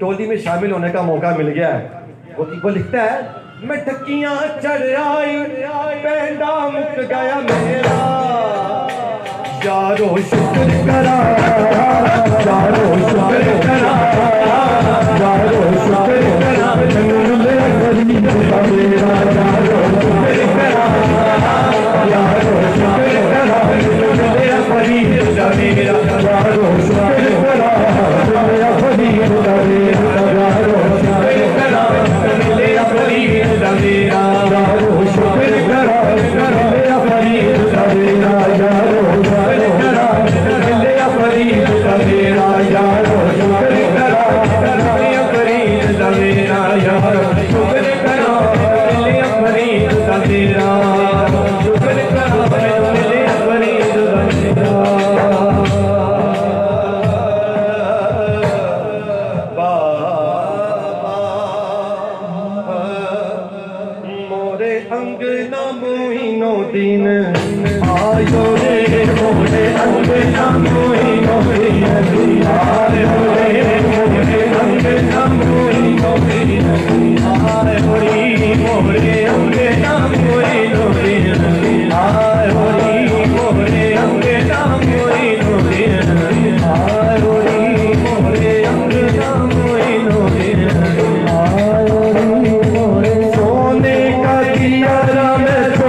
टोली में शामिल होने का मौका मिल गया है। वो लिखता है, मैं ढक्कियां चढ़ आई, पैंडा मुक गया मेरा, यारो शुक्र करा, यारो शुक्र करा, यारो शुक्र करा, मेरा यारो शुक्र करा, यारो शुक्र करा, मेरा फरीद मेरा, यारो शुक्र करा, मेरा फरीद मेरा, यारो शुक्र करा, मेरा फरीद मेरा, यारो शुक्र करा, मेरा फरीद मेरा, यारो शुक्र करा, मेरा फरीद मेरा, यारो शुक्र करा, मेरा फरीद मेरा, यारो शुक्र करा, मेरा फरीद मेरा, शुक्र करा, मेरा फरीद मेरा। मोरे अंगना मोहिनो दिन आयो रे, मोरे अंगना मोहिनो दिन आयो रे, मोरे अंगना मोहिनो दिन आयो रे, मोरे अंगना मोहिनो दिन आयो रे, मोरे अंगना मोहिनो दिन आयो रे, मोरे अंगना मोहिनो दिन आयो रे, मोरे सोने का दिया राम तो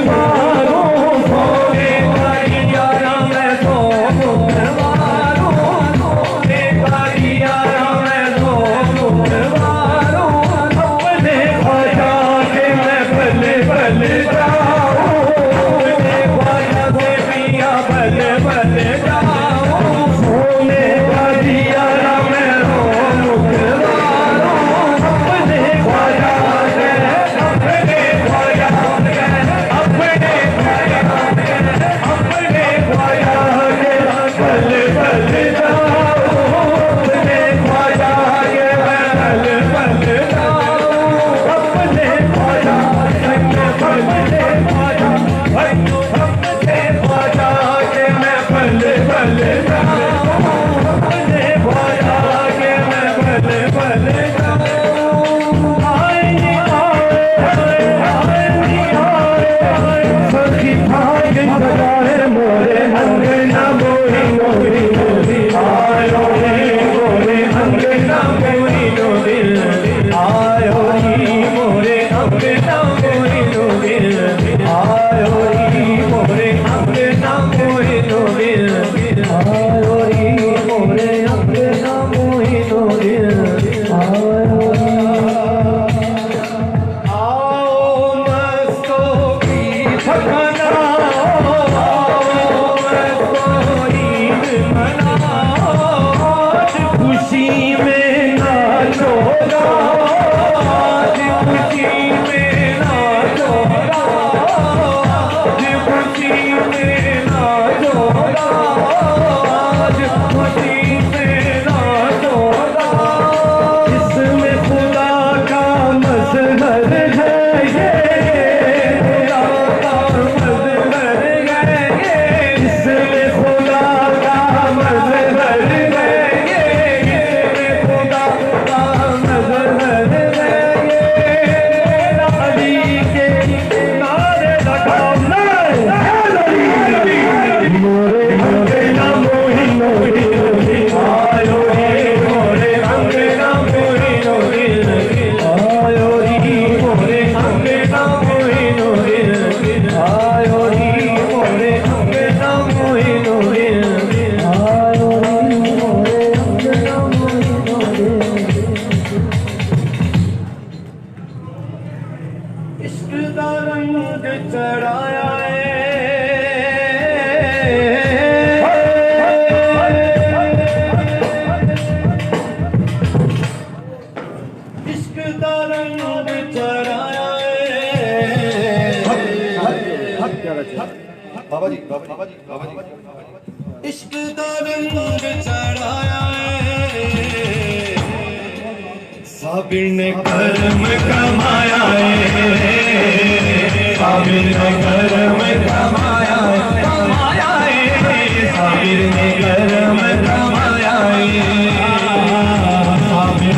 मारो, सोने का दिया राम तो मारो, सोने का दिया राम तो मारो, अपने ख्वाजा के मैं बल्ले बल्ले जाऊं, अपने ख्वाजा से पिया बल्ले बल्ले जाऊं, सोने का दिया राम तो मुकरारो, अपने ख्वाजा के, अपने ख्वाजा के, अपने ख्वाजा के, अपने ख्वाजा के बल्ले बल्ले जाऊं, अपने ख्वाजा के मैं बल्ले बल्ले जाऊं, अपने ख्वाजा के, अपने ख्वाजा, अपने ख्वाजा के मैं बल्ले बल्ले जाऊं, अपने ख्वाजा के मैं बल्ले बल्ले जाऊं। आए आए आए आए सखी भाग सजाए मोरे अंगना मोहिनो दिल आयो रे, मोरे अंगना मोहिनो दिल आयो रे, मोरे अंगना मोहिनो दिल आयो रे, मोरे अंगना मोहिनो दिल आयो रे, मोरे अंगना मोहिनो दिल आयो रे। आओ मस्तों की भगना, आओ मस्तों ईद मनाओ, आज खुशी में नाचो गाओ, आज खुशी में नाचो गाओ, आज खुशी में नाचो गाओ, आज खुशी में नाचो गाओ, इसमें खुदा का मज़हर है ये, खुदा का मज़हर है ये, इसमें खुदा का मज़हर है ये, इसमें खुदा का मज़हर है ये, अली के नारे लगाओ, मोरे अंगना मोहिनो दिल आयो रे, मोरे अंगना मोहिनो दिल आयो रे, मोरे अंगना मोहिनो दिल आयो रे, मोरे अंगना मोहिनो दिल आयो रे, मोरे अंगना मोहिनो दिल। इश्क दा रंग चढ़ाया इश्क दा रंग चढ़ाया बाबा जी, बाबा जी, बाबा जी, इश्क दा रंग चढ़ाया साबिर ने कर्म कमाया है, साबिर ने कर्म कमाया है, कमाया है, साबिर ने कर्म कमाया है,